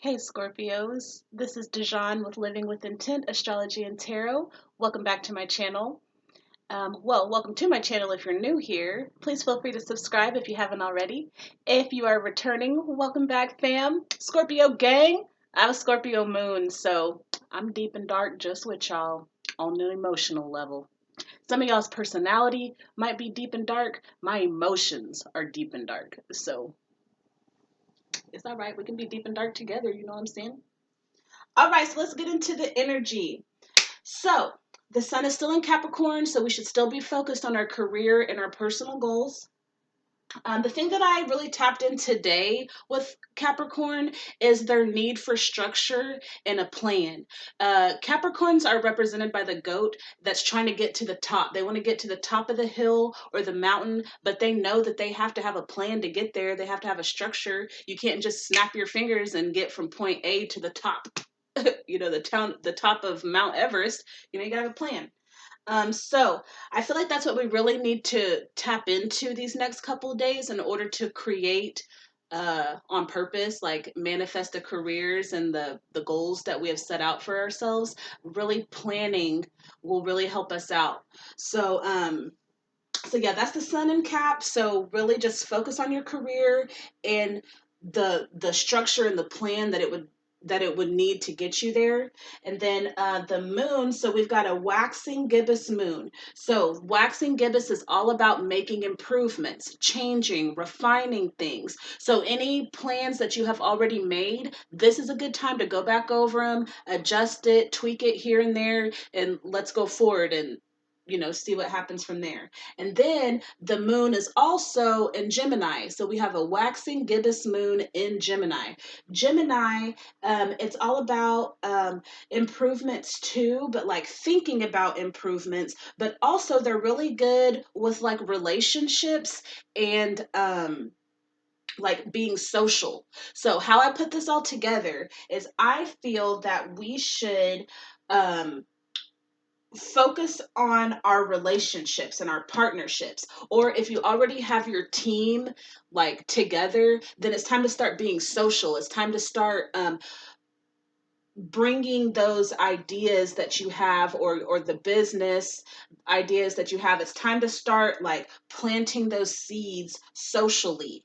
Hey Scorpios, this is Dijon with Living with Intent, Astrology and Tarot. Welcome back to my channel. Welcome to my channel if you're new here. Please feel free to subscribe if you haven't already. If you are returning, welcome back fam. Scorpio gang, I have a Scorpio moon, so I'm deep and dark just with y'all on an emotional level. Some of y'all's personality might be deep and dark. My emotions are deep and dark, so it's all right. We can be deep and dark together, you know what I'm saying? All right, so let's get into the energy. So, the sun is still in Capricorn, so we should still be focused on our career and our personal goals. The thing that I really tapped in today with Capricorn is their need for structure and a plan. Capricorns are represented by the goat that's trying to get to the top. They want to get to the top of the hill or the mountain, but they know that they have to have a plan to get there. They have to have a structure. You can't just snap your fingers and get from point A to the top. The top of Mount Everest. You gotta have a plan. So I feel like that's what we really need to tap into these next couple of days in order to create on purpose, like manifest the careers and the goals that we have set out for ourselves. Really planning will really help us out. So yeah, that's the sun in Cap. So really just focus on your career and the structure and the plan that it would need to get you there. And then the moon, so we've got a waxing gibbous moon. So waxing gibbous is all about making improvements, changing, refining things. So any plans that you have already made, this is a good time to go back over them, adjust it, tweak it here and there, and let's go forward and see what happens from there. And then the moon is also in Gemini. So we have a waxing gibbous moon in Gemini. Gemini, it's all about improvements too, but like thinking about improvements, but also they're really good with like relationships and like being social. So how I put this all together is I feel that we should um focus on our relationships and our partnerships. Or if you already have your team like together, then it's time to start being social. It's time to start bringing those ideas that you have, or the business ideas that you have. It's time to start like planting those seeds socially,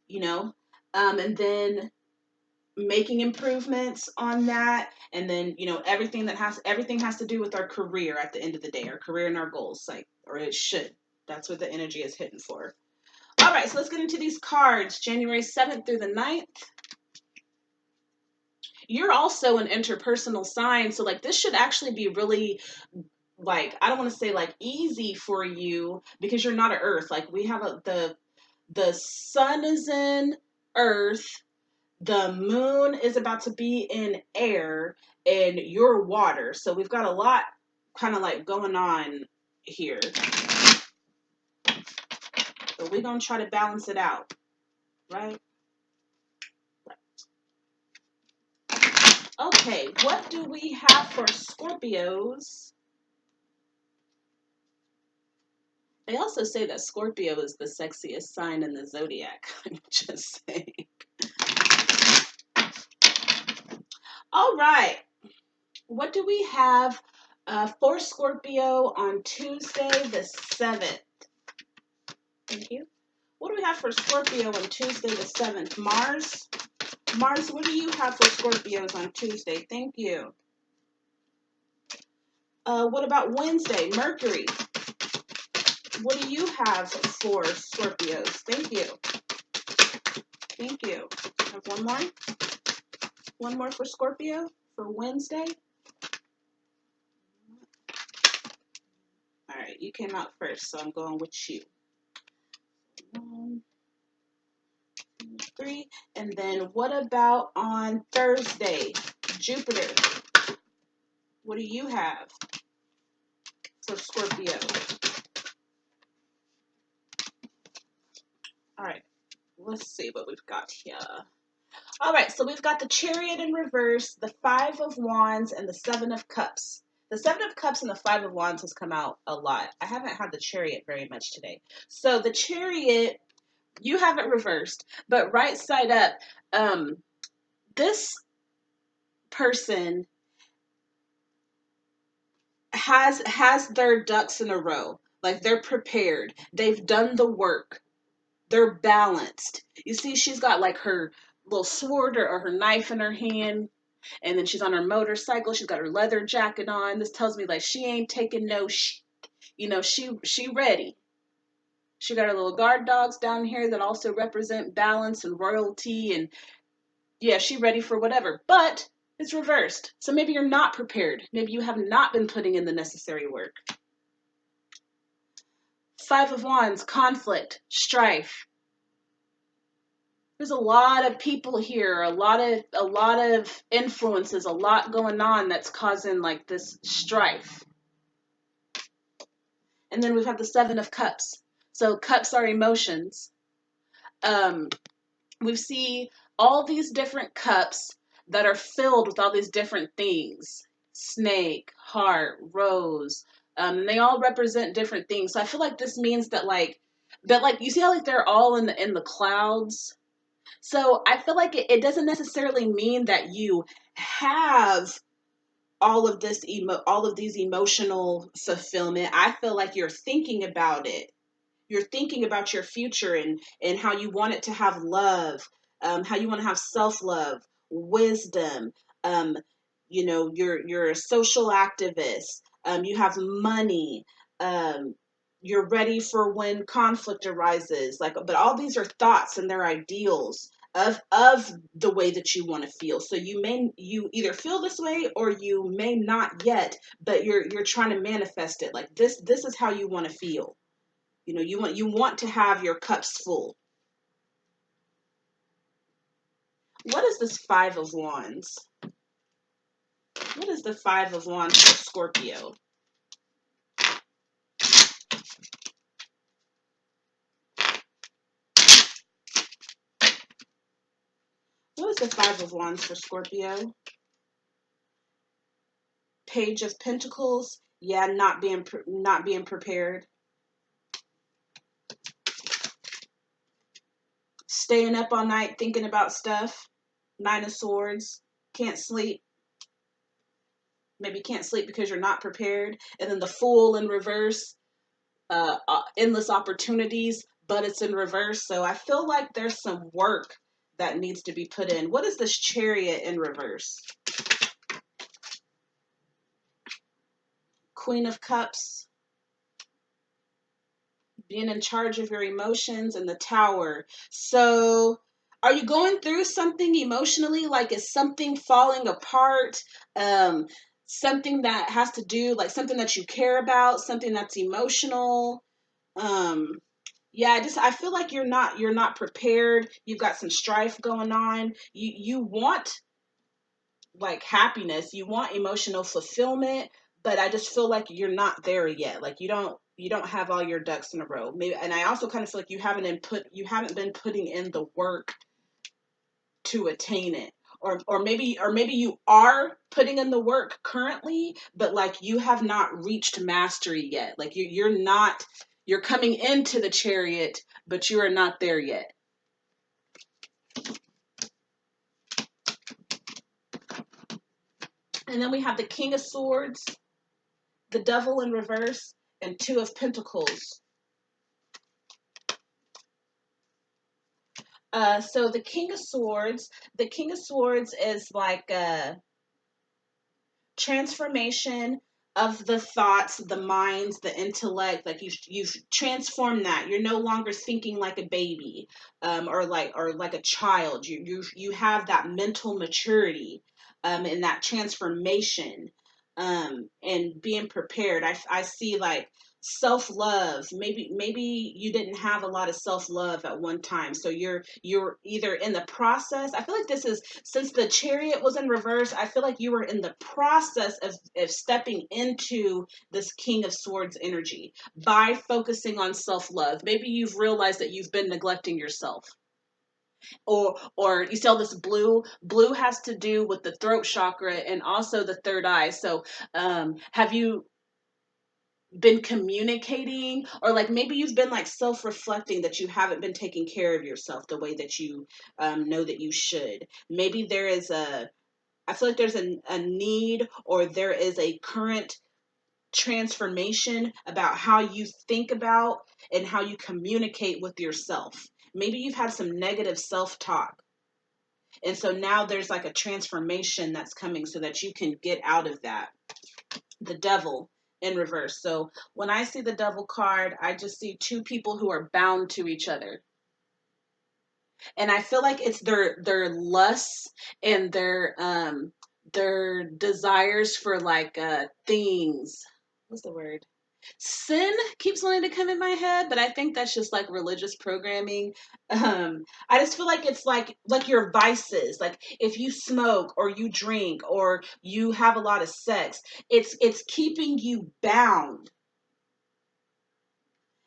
you know and then making improvements on that. And then everything has to do with our career at the end of the day, our career and our goals, like, or it should. That's what the energy is hitting for. All right, so let's get into these cards. January 7th through the 9th. You're also an interpersonal sign, so like this should actually be really, like, I don't want to say like easy for you because you're not an earth. Like we have the sun is in earth, the moon is about to be in air, and your water. So we've got a lot kind of like going on here. But we're going to try to balance it out, right? Okay, what do we have for Scorpios? They also say that Scorpio is the sexiest sign in the zodiac. I'm just saying. All right. What do we have for Scorpio on Tuesday the 7th? Thank you. What do we have for Scorpio on Tuesday the 7th? Mars? Mars, what do you have for Scorpios on Tuesday? Thank you. What about Wednesday? Mercury. What do you have for Scorpios? Thank you. Thank you. Have one more? One more for Scorpio for Wednesday? All right, you came out first, so I'm going with you. 1, 2, 3. And then what about on Thursday? Jupiter. What do you have for Scorpio? All right, let's see what we've got here. All right, so we've got the Chariot in reverse, the Five of Wands, and the Seven of Cups. The Seven of Cups and the Five of Wands has come out a lot. I haven't had the Chariot very much today. So the Chariot, you have it reversed, but right side up, this person has their ducks in a row. Like, they're prepared. They've done the work. They're balanced. You see, she's got like her little sword or her knife in her hand, and then she's on her motorcycle. She's got her leather jacket on. This tells me like she ain't taking no she ready. She got her little guard dogs down here that also represent balance and royalty, and yeah, she ready for whatever. But it's reversed. So maybe you're not prepared. Maybe you have not been putting in the necessary work. Five of Wands, conflict, strife. There's a lot of people here, a lot of influences, a lot going on that's causing like this strife. And then we've had the Seven of Cups. So cups are emotions. We see all these different cups that are filled with all these different things. Snake, heart, rose. And they all represent different things. So I feel like this means that you see how like they're all in the clouds. So I feel like it doesn't necessarily mean that you have all of these emotional fulfillment. I feel like you're thinking about it. You're thinking about your future and how you want it to have love, how you want to have self-love, wisdom. Um, you're a social activist. You have money. Um, you're ready for when conflict arises. But all these are thoughts and they're ideals of the way that you want to feel. So you either feel this way or you may not yet, but you're trying to manifest it. Like this is how you want to feel. You want to have your cups full. What is this Five of Wands? What is the Five of Wands for Scorpio? What is the Five of Wands for Scorpio? Page of Pentacles. Yeah, not being prepared. Staying up all night thinking about stuff. Nine of Swords. Can't sleep. Maybe you can't sleep because you're not prepared. And then the Fool in reverse. Endless opportunities, but it's in reverse. So I feel like there's some work that needs to be put in. What is this Chariot in reverse? Queen of Cups. Being in charge of your emotions, and the Tower. So are you going through something emotionally? Like, is something falling apart? Something that has to do, like something that you care about, something that's emotional. Yeah, I feel like you're not prepared. You've got some strife going on. You want like happiness, you want emotional fulfillment, but I just feel like you're not there yet. Like you don't have all your ducks in a row. Maybe, and I also kind of feel like you haven't been putting in the work to attain it. Or maybe you are putting in the work currently, but like you have not reached mastery yet. Like you're coming into the Chariot, but you are not there yet. And then we have the King of Swords, the Devil in reverse, and Two of Pentacles. So the King of Swords is like a transformation of the thoughts, the minds, the intellect. Like you've transformed that. You're no longer thinking like a baby, or like a child. You have that mental maturity, and that transformation, and being prepared. I see like self-love. Maybe you didn't have a lot of self-love at one time, so you're either in the process. I feel like this is, since the Chariot was in reverse, I feel like you were in the process of stepping into this King of Swords energy by focusing on self-love. Maybe you've realized that you've been neglecting yourself. Or you see all this blue has to do with the throat chakra and also the third eye. So have you been communicating, or like maybe you've been like self-reflecting that you haven't been taking care of yourself the way that you know that you should? Maybe there is I feel like there's a need, or there is a current transformation about how you think about and how you communicate with yourself. Maybe you've had some negative self-talk. And so now there's like a transformation that's coming so that you can get out of that. The devil in reverse. So when I see the devil card, I just see two people who are bound to each other. And I feel like it's their lusts and their desires for like things. What's the word? Sin keeps wanting to come in my head, but I think that's just like religious programming. I just feel like it's like your vices. Like if you smoke or you drink or you have a lot of sex, it's keeping you bound.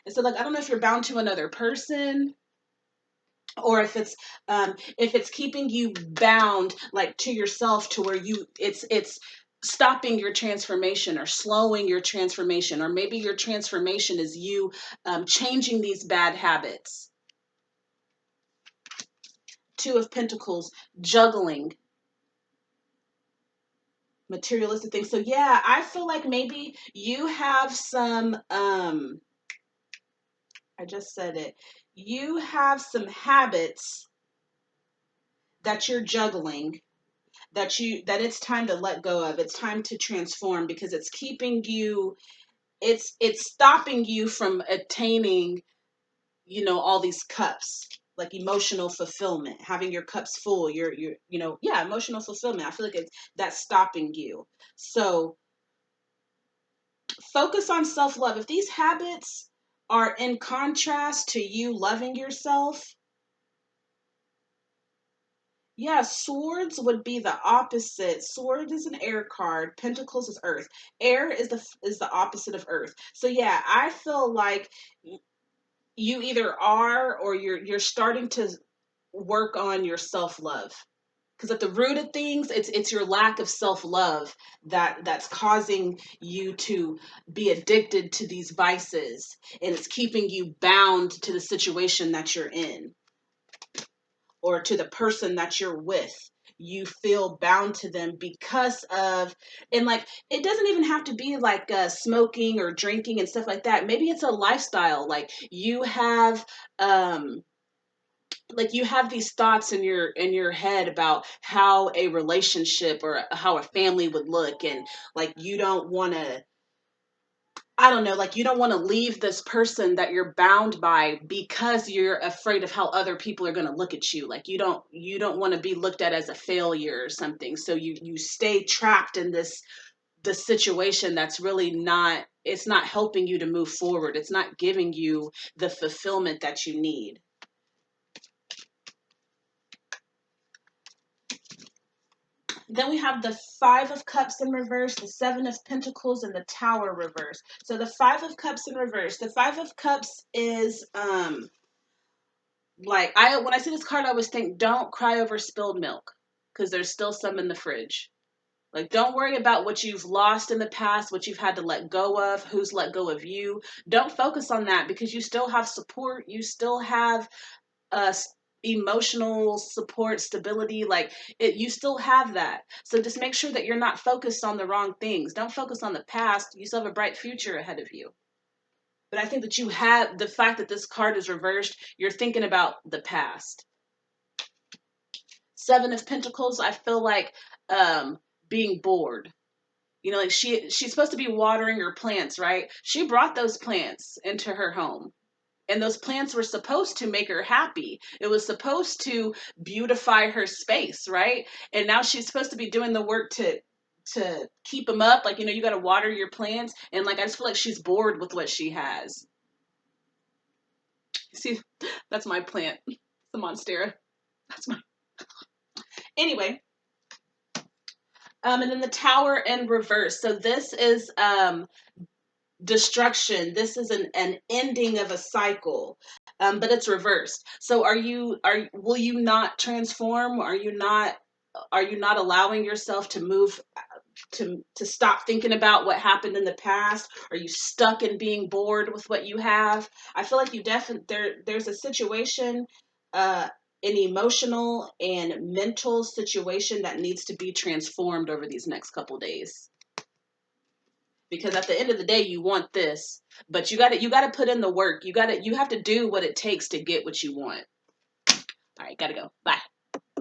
And so like I don't know if you're bound to another person, or if it's keeping you bound like to yourself, to where it's stopping your transformation or slowing your transformation, or maybe your transformation is you changing these bad habits. Two of Pentacles, juggling materialistic things. So yeah, I feel like maybe you have some I just said it, you have some habits that you're juggling, that it's time to let go of. It's time to transform, because it's keeping you, it's stopping you from attaining, all these cups, like emotional fulfillment, having your cups full, yeah, emotional fulfillment. I feel like that's stopping you. So focus on self-love. If these habits are in contrast to you loving yourself, yeah, swords would be the opposite. Sword is an air card. Pentacles is earth. Air is the opposite of earth. So yeah, I feel like you either are, or you're starting to work on your self-love. Because at the root of things, it's your lack of self-love that's causing you to be addicted to these vices, and it's keeping you bound to the situation that you're in, or to the person that you're with. You feel bound to them because of, and like, it doesn't even have to be like smoking or drinking and stuff like that. Maybe it's a lifestyle. Like you have these thoughts in your head about how a relationship or how a family would look, and like you don't want to, I don't know, like you don't want to leave this person that you're bound by because you're afraid of how other people are going to look at you. Like you don't want to be looked at as a failure or something. So you stay trapped in this situation that's really not, it's not helping you to move forward. It's not giving you the fulfillment that you need. Then we have the Five of Cups in reverse, the Seven of Pentacles, and the Tower reverse. So the Five of Cups in reverse. The Five of Cups is like, when I see this card, I always think, don't cry over spilled milk, because there's still some in the fridge. Like, don't worry about what you've lost in the past, what you've had to let go of, who's let go of you. Don't focus on that, because you still have support. You still have uh, emotional support, stability. Like, you still have that. So just make sure that you're not focused on the wrong things. Don't focus on the past. You still have a bright future ahead of you. But I think that you have, the fact that this card is reversed, you're thinking about the past. Seven of Pentacles, I feel like being bored. Like she's supposed to be watering her plants, right? She brought those plants into her home. And those plants were supposed to make her happy. It was supposed to beautify her space, right? And now she's supposed to be doing the work to keep them up. Like, you got to water your plants. And like, I just feel like she's bored with what she has. See, that's my plant. It's the Monstera. That's my. Anyway. And then the Tower in reverse. So this is destruction. This is an ending of a cycle, but it's reversed. So will you not transform? Are you not allowing yourself to move, to stop thinking about what happened in the past? Are you stuck in being bored with what you have? I feel like you definitely, there's a situation an emotional and mental situation that needs to be transformed over these next couple days. Because at the end of the day, you want this, but you gotta put in the work. You have to do what it takes to get what you want. All right, gotta go. Bye.